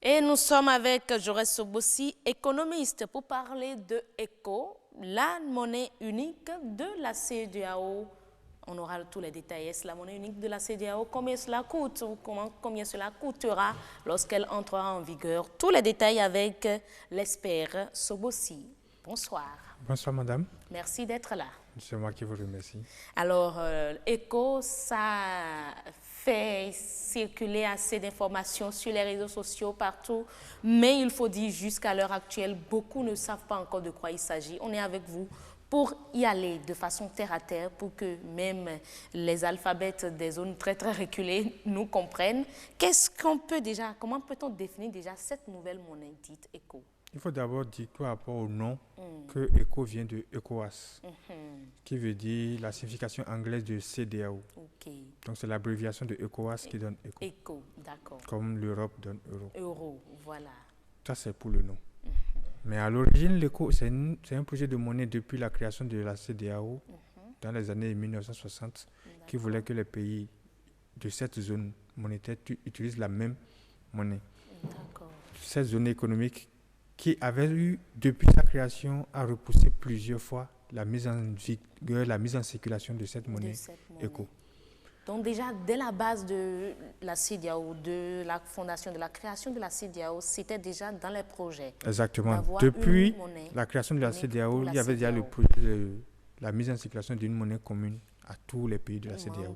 Et nous sommes avec Jaurès Sobossi, économiste, pour parler de ECO, la monnaie unique de la CEDEAO. On aura tous les détails. Est-ce la monnaie unique de la CEDEAO? Combien cela coûte? Combien cela coûtera lorsqu'elle entrera en vigueur? Tous les détails avec l'expert Sobossi. Bonsoir. Bonsoir madame, Merci d'être là. c'est moi qui vous remercie. Alors, ECO, ça fait circuler assez d'informations sur les réseaux sociaux partout, mais il faut dire jusqu'à l'heure actuelle, beaucoup ne savent pas encore de quoi il s'agit. On est avec vous pour y aller de façon terre à terre, pour que même les alphabets des zones très très reculées nous comprennent. Comment peut-on définir déjà cette nouvelle monnaie dite ECO? Il faut d'abord dire par rapport au nom que ECO vient de ECOWAS, qui veut dire la signification anglaise de CEDEAO. Ok. Donc c'est l'abréviation de ECOWAS qui donne ECO, ECO, d'accord. comme l'Europe donne euro. Euro, voilà. Ça c'est pour le nom. Mais à l'origine, l'ECO, c'est un projet de monnaie depuis la création de la CEDEAO dans les années 1960 qui voulait que les pays de cette zone monétaire utilisent la même monnaie. D'accord. Cette zone économique qui avait eu, depuis sa création, à repousser plusieurs fois la mise en vigueur, la mise en circulation de cette monnaie ECO. Donc déjà, dès la base de la CEDEAO, de la fondation, de la création de la CEDEAO, c'était déjà dans les projets. Exactement. Depuis la création de la CEDEAO, il y avait déjà le projet de la mise en circulation d'une monnaie commune à tous les pays de la CEDEAO.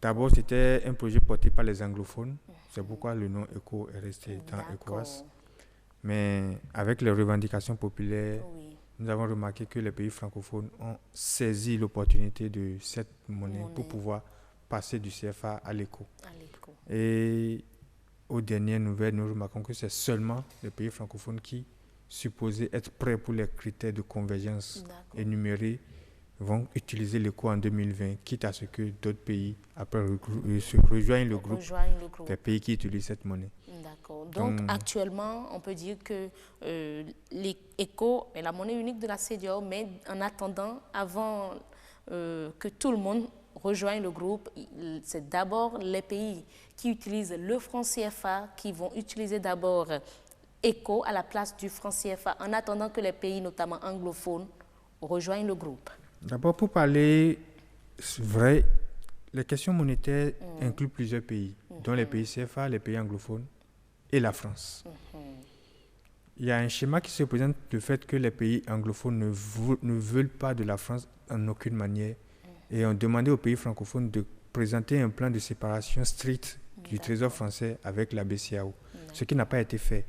D'abord, c'était un projet porté par les anglophones. C'est pourquoi le nom ECO est resté dans ECOWAS. Mais avec les revendications populaires, nous avons remarqué que les pays francophones ont saisi l'opportunité de cette monnaie pour pouvoir passer du CFA à l'ECO. Et aux dernières nouvelles, nous remarquons que c'est seulement les pays francophones qui, supposés être prêts pour les critères de convergence énumérés, vont utiliser l'ECO en 2020, quitte à ce que d'autres pays après se rejoignent le groupe des pays qui utilisent cette monnaie. D'accord. Donc actuellement, on peut dire que l'ECO est la monnaie unique de la CEDEAO, mais en attendant, avant que tout le monde rejoigne le groupe, c'est d'abord les pays qui utilisent le franc CFA qui vont utiliser d'abord ECO à la place du franc CFA, en attendant que les pays, notamment anglophones, rejoignent le groupe. D'abord, pour parler vrai, les questions monétaires incluent plusieurs pays, dont les pays CFA, les pays anglophones et la France. Il y a un schéma qui se présente du fait que les pays anglophones ne veulent pas de la France en aucune manière et ont demandé aux pays francophones de présenter un plan de séparation strict du trésor français avec la BCEAO, ce qui n'a pas été fait.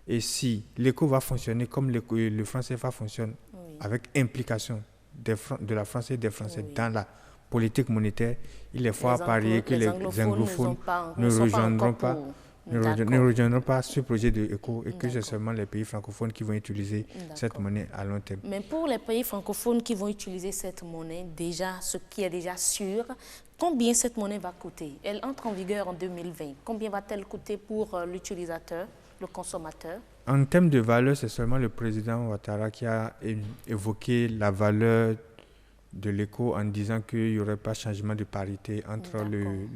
Et si l'ECO va fonctionner comme le franc CFA fonctionne, avec implication de la France et des Français dans la politique monétaire, il est fort à parier que les anglophones ne rejoindront pas ce projet de ECO et que c'est seulement les pays francophones qui vont utiliser cette monnaie à long terme. Mais pour les pays francophones qui vont utiliser cette monnaie, déjà, ce qui est déjà sûr, combien cette monnaie va coûter? Elle entre en vigueur en 2020. Combien va-t-elle coûter pour l'utilisateur, le consommateur? En termes de valeur, c'est seulement le président Ouattara qui a évoqué la valeur de l'ECO en disant qu'il n'y aurait pas changement de parité entre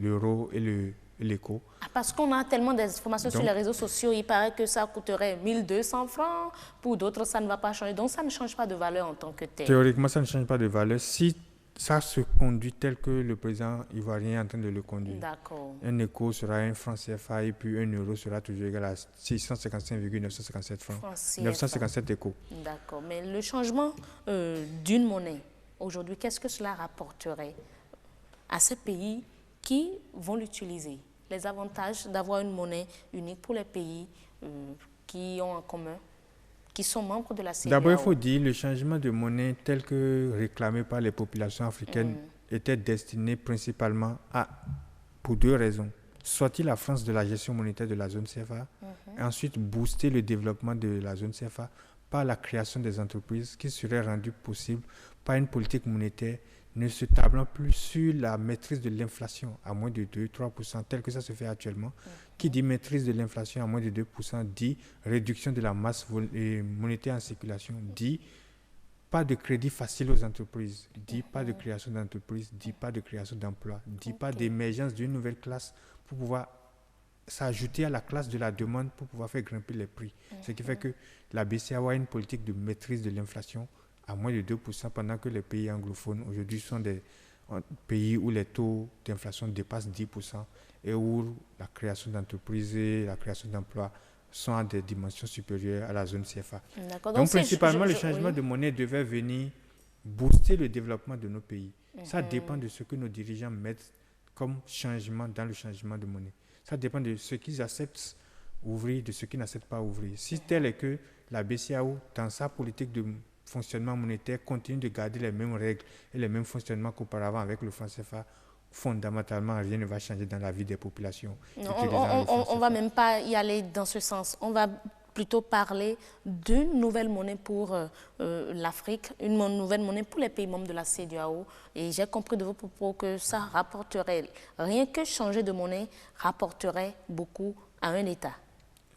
l'euro et l'ECO. Parce qu'on a tellement d'informations sur les réseaux sociaux, il paraît que ça coûterait 1200 francs, pour d'autres ça ne va pas changer, donc ça ne change pas de valeur en tant que tel. Théoriquement, ça ne change pas de valeur si ça se conduit tel que le président ivoirien est en train de le conduire. D'accord. Un ECO sera un franc CFA et puis un euro sera toujours égal à 655,957 francs. 957 ECO. D'accord, mais le changement d'une monnaie, aujourd'hui, qu'est-ce que cela rapporterait à ces pays qui vont l'utiliser? Les avantages d'avoir une monnaie unique pour les pays qui ont en commun, qui sont membres de la CEDEAO. D'abord, il faut dire que le changement de monnaie tel que réclamé par les populations africaines était destiné principalement pour deux raisons. Sortir la France de la gestion monétaire de la zone CFA et ensuite booster le développement de la zone CFA par la création des entreprises qui serait rendue possible par une politique monétaire ne se tablant plus sur la maîtrise de l'inflation à moins de 2-3%, tel que ça se fait actuellement. Qui dit maîtrise de l'inflation à moins de 2%, dit réduction de la masse monétaire en circulation, dit pas de crédit facile aux entreprises, dit pas de création d'entreprises, dit pas de création d'emplois, dit pas d'émergence d'une nouvelle classe pour pouvoir s'ajouter à la classe de la demande pour pouvoir faire grimper les prix. Ce qui fait que la BCEAO a une politique de maîtrise de l'inflation à moins de 2%, pendant que les pays anglophones aujourd'hui sont des pays où les taux d'inflation dépassent 10% et où la création d'entreprises et la création d'emplois sont à des dimensions supérieures à la zone CFA. Donc principalement, le changement de monnaie devait venir booster le développement de nos pays. Ça dépend de ce que nos dirigeants mettent comme changement dans le changement de monnaie. Ça dépend de ce qu'ils acceptent ouvrir, de ce qu'ils n'acceptent pas ouvrir. Si tel est que la BCEAO, dans sa politique de fonctionnement monétaire, continue de garder les mêmes règles et les mêmes fonctionnements qu'auparavant avec le franc CFA, fondamentalement, rien ne va changer dans la vie des populations. On ne va même pas y aller dans ce sens. On va plutôt parler d'une nouvelle monnaie pour l'Afrique, une nouvelle monnaie pour les pays membres de la CEDEAO. Et j'ai compris de vos propos que ça rapporterait, rien que changer de monnaie, rapporterait beaucoup à un État.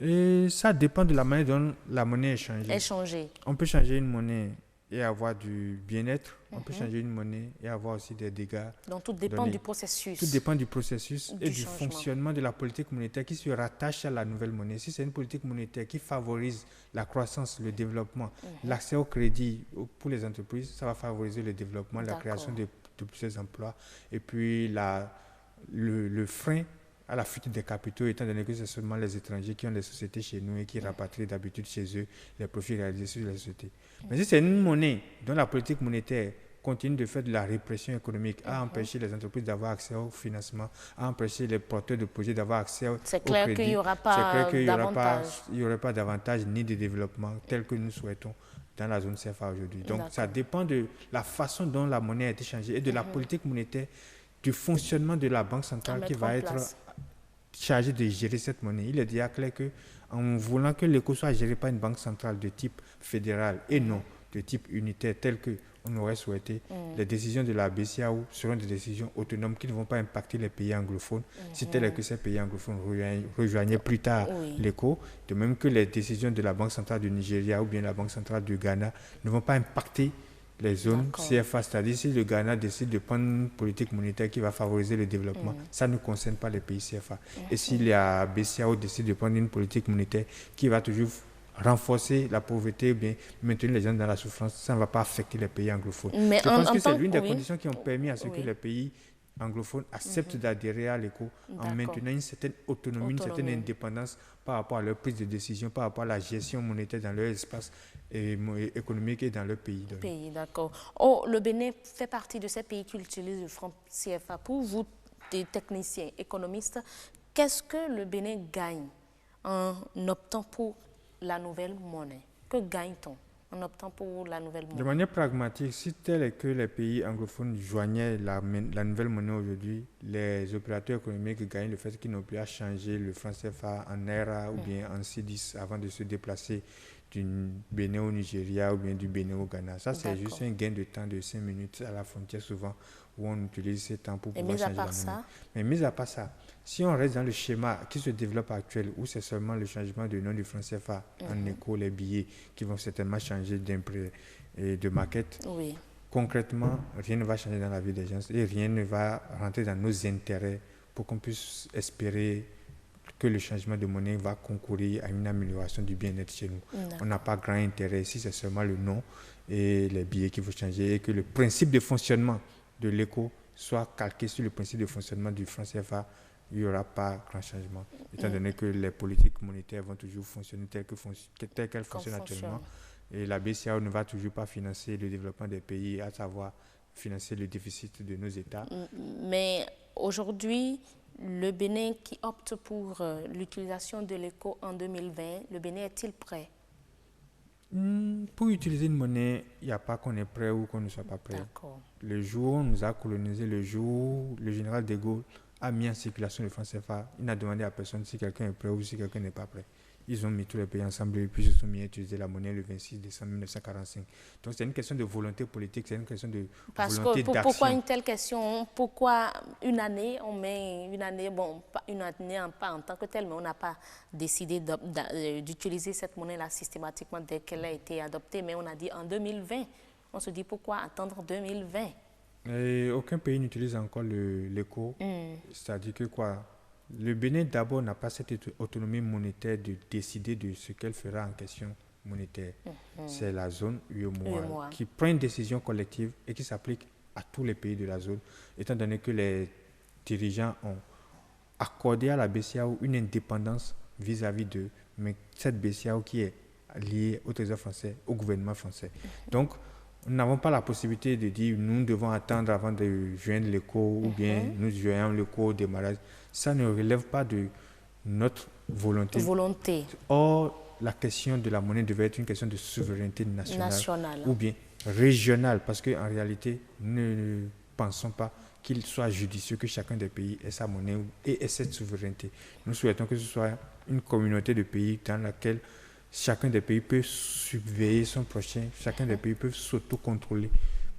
Et ça dépend de la manière dont la monnaie est changée. On peut changer une monnaie et avoir du bien-être. On peut changer une monnaie et avoir aussi des dégâts. Donc tout dépend du processus. Tout dépend du processus et du fonctionnement de la politique monétaire qui se rattache à la nouvelle monnaie. Si c'est une politique monétaire qui favorise la croissance, le développement, l'accès au crédit pour les entreprises, ça va favoriser le développement, la création de plusieurs emplois. Et puis le frein à la fuite des capitaux, étant donné que c'est seulement les étrangers qui ont des sociétés chez nous et qui rapatrient d'habitude chez eux les profits réalisés sur les sociétés. Mais si c'est une monnaie dont la politique monétaire continue de faire de la répression économique, à empêcher les entreprises d'avoir accès au financement, à empêcher les porteurs de projets d'avoir accès au crédit, c'est clair qu'il n'y aura pas d'avantage ni de développement tel que nous souhaitons dans la zone CFA aujourd'hui. Donc ça dépend de la façon dont la monnaie a été changée et de la politique monétaire, du fonctionnement de la Banque centrale qui va être chargée de gérer cette monnaie. Il est déjà clair qu'en voulant que l'éco soit géré par une banque centrale de type fédéral et non de type unitaire tel qu'on aurait souhaité, les décisions de la BCEAO seront des décisions autonomes qui ne vont pas impacter les pays anglophones, si tel est que ces pays anglophones rejoignaient plus tard l'éco, de même que les décisions de la Banque centrale du Nigeria ou bien la Banque centrale du Ghana ne vont pas impacter les zones CFA, c'est-à-dire si le Ghana décide de prendre une politique monétaire qui va favoriser le développement, ça ne concerne pas les pays CFA. Et si la BCEAO décide de prendre une politique monétaire qui va toujours renforcer la pauvreté ou bien maintenir les gens dans la souffrance, ça ne va pas affecter les pays anglophones. Mais je pense que c'est l'une des conditions qui ont permis à ce que les pays anglophones acceptent d'adhérer à l'éco en maintenant une certaine autonomie, une certaine indépendance par rapport à leur prise de décision, par rapport à la gestion monétaire dans leur espace économique et dans leur pays. D'accord. Le Bénin fait partie de ces pays qui utilisent le franc CFA. Pour vous, des techniciens, économistes, qu'est-ce que le Bénin gagne en optant pour la nouvelle monnaie? Que gagne-t-on en optant pour la nouvelle monnaie? De manière pragmatique, si tel est que les pays anglophones joignaient la nouvelle monnaie aujourd'hui, les opérateurs économiques gagnent le fait qu'ils n'ont plus à changer le franc CFA en naira ou bien en C10 avant de se déplacer du Bénin au Nigeria ou bien du Bénin au Ghana. Ça, c'est juste un gain de temps de 5 minutes à la frontière souvent où on utilise ces temps pour pouvoir changer la monnaie. Mais mis à part ça, si on reste dans le schéma qui se développe actuel, où c'est seulement le changement de nom du franc CFA en écho, les billets qui vont certainement changer d'imprès et de maquette, concrètement, rien ne va changer dans la vie des gens et rien ne va rentrer dans nos intérêts pour qu'on puisse espérer que le changement de monnaie va concourir à une amélioration du bien-être chez nous. On n'a pas grand intérêt si c'est seulement le nom et les billets qui vont changer et que le principe de fonctionnement de l'éco soit calqué sur le principe de fonctionnement du franc CFA, il n'y aura pas grand changement, étant donné que les politiques monétaires vont toujours fonctionner telles qu'elles fonctionnent actuellement. Et la BCEAO ne va toujours pas financer le développement des pays, à savoir financer le déficit de nos États. Mais aujourd'hui, le Bénin qui opte pour l'utilisation de l'éco en 2020, le Bénin est-il prêt? Pour utiliser une monnaie, il n'y a pas qu'on est prêt ou qu'on ne soit pas prêt. Le jour où on nous a colonisé, le jour où le général de Gaulle a mis en circulation le franc CFA, il n'a demandé à personne si quelqu'un est prêt ou si quelqu'un n'est pas prêt. Ils ont mis tous les pays ensemble et puis ils se sont mis à utiliser la monnaie le 26 décembre 1945. Donc c'est une question de volonté politique, c'est une question de volonté d'action. Pourquoi une telle question? Pourquoi une année, on met une année, bon, pas une année pas en tant que telle, mais on n'a pas décidé d'utiliser cette monnaie-là systématiquement dès qu'elle a été adoptée, mais on a dit en 2020. On se dit pourquoi attendre 2020? Et aucun pays n'utilise encore l'éco, c'est-à-dire que quoi? Le Bénin, d'abord, n'a pas cette autonomie monétaire de décider de ce qu'elle fera en question monétaire. C'est la zone UEMOA qui prend une décision collective et qui s'applique à tous les pays de la zone, étant donné que les dirigeants ont accordé à la BCEAO une indépendance vis-à-vis d'eux, mais cette BCEAO qui est liée au Trésor français, au gouvernement français. Donc, nous n'avons pas la possibilité de dire nous devons attendre avant de joindre l'ECO ou bien nous joignons l'ECO au démarrage. Ça ne relève pas de notre volonté. Or, la question de la monnaie devait être une question de souveraineté nationale. Ou bien régionale, parce qu'en réalité, nous ne pensons pas qu'il soit judicieux que chacun des pays ait sa monnaie et ait cette souveraineté. Nous souhaitons que ce soit une communauté de pays dans laquelle chacun des pays peut surveiller son prochain, chacun des pays peut s'auto-contrôler.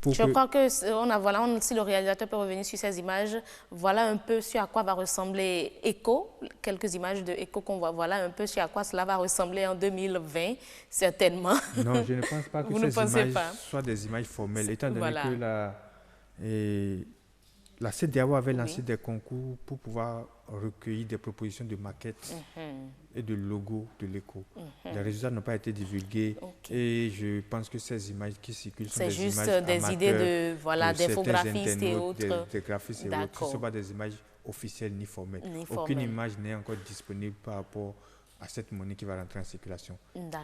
Je crois que si le réalisateur peut revenir sur ces images, voilà un peu sur à quoi va ressembler ECO, quelques images de ECO qu'on voit, voilà un peu sur à quoi cela va ressembler en 2020, certainement. Non, je ne pense pas que ces images soient des images formelles, étant donné que la CEDEAO avait lancé des concours pour pouvoir recueillir des propositions de maquettes et de logos de l'ECO. Les résultats n'ont pas été divulgués et je pense que ces images qui circulent sont des images amateurs. C'est juste des idées d'infographistes et autres. Des graphistes et autres. Ce ne sont pas des images officielles ni formelles. Aucune image n'est encore disponible par rapport à cette monnaie qui va rentrer en circulation.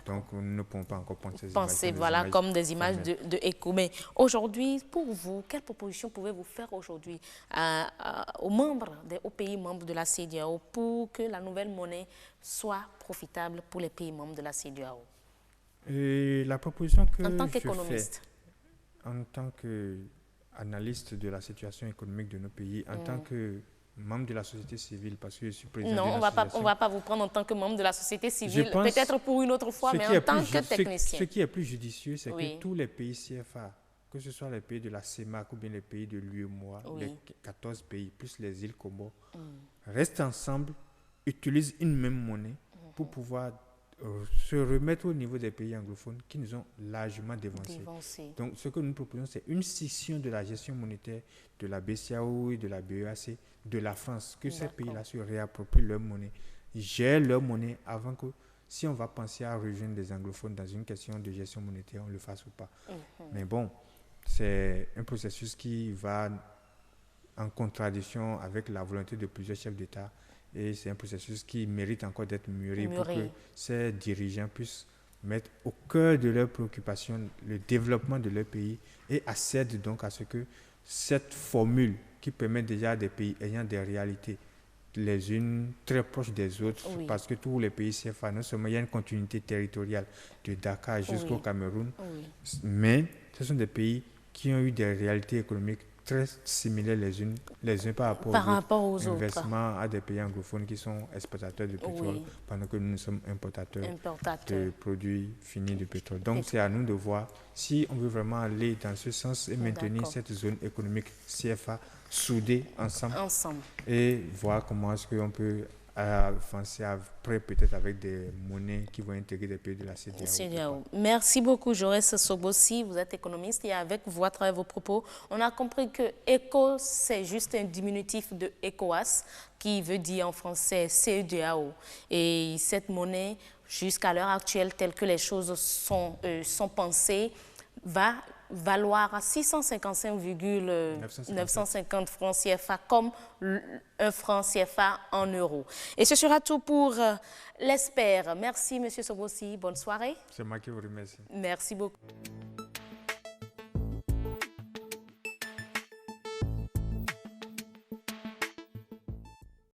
Donc, nous ne pouvons pas encore prendre ces images. Comme des images de ECO. Mais aujourd'hui, pour vous, quelle proposition pouvez-vous faire aujourd'hui aux pays membres de la CEDEAO pour que la nouvelle monnaie soit profitable pour les pays membres de la CEDEAO? La proposition que en tant qu'économiste, en tant qu'analyste de la situation économique de nos pays, en tant que membre de la société civile, parce que je suis président de l'association. On ne va pas vous prendre en tant que membre de la société civile, peut-être pour une autre fois, mais en tant que technicien. Ce qui est plus judicieux, c'est que tous les pays CFA, que ce soit les pays de la CEMAC ou bien les pays de l'UEMOA, les 14 pays, plus les îles Comores, restent ensemble, utilisent une même monnaie pour pouvoir se remettre au niveau des pays anglophones qui nous ont largement dévancés. Donc, ce que nous proposons, c'est une scission de la gestion monétaire de la BCEAO et de la BEAC de la France, que ces pays-là se réapproprient leur monnaie, gèrent leur monnaie avant que, si on va penser à rejoindre les anglophones dans une question de gestion monétaire, on le fasse ou pas. Mais bon, c'est un processus qui va en contradiction avec la volonté de plusieurs chefs d'État. Et c'est un processus qui mérite encore d'être mûri pour que ces dirigeants puissent mettre au cœur de leurs préoccupations le développement de leur pays et accèdent donc à ce que cette formule qui permet déjà à des pays ayant des réalités les unes très proches des autres, parce que tous les pays CFA, non seulement il y a une continuité territoriale de Dakar jusqu'au Cameroun, mais ce sont des pays qui ont eu des réalités économiques très similaires les uns par rapport aux autres. Inversement à des pays anglophones qui sont exportateurs de pétrole, pendant que nous sommes importateurs de produits finis de pétrole. Donc c'est à nous de voir si on veut vraiment aller dans ce sens et maintenir cette zone économique CFA soudée ensemble. Et voir comment est-ce qu'on peut avancer après, peut-être avec des monnaies qui vont intégrer des pays de la CEDEAO. Merci beaucoup, Jaurès Sogbosi. Vous êtes économiste et avec vous, à travers vos propos, on a compris que ECO, c'est juste un diminutif de ECOWAS, qui veut dire en français CEDEAO. Et cette monnaie, jusqu'à l'heure actuelle, telle que les choses sont pensées, va valoir à 655,950 francs CFA comme un franc CFA en euros. Et ce sera tout pour l'Espère. Merci, M. Sogbosi. Bonne soirée. C'est moi qui vous remercie. Merci beaucoup.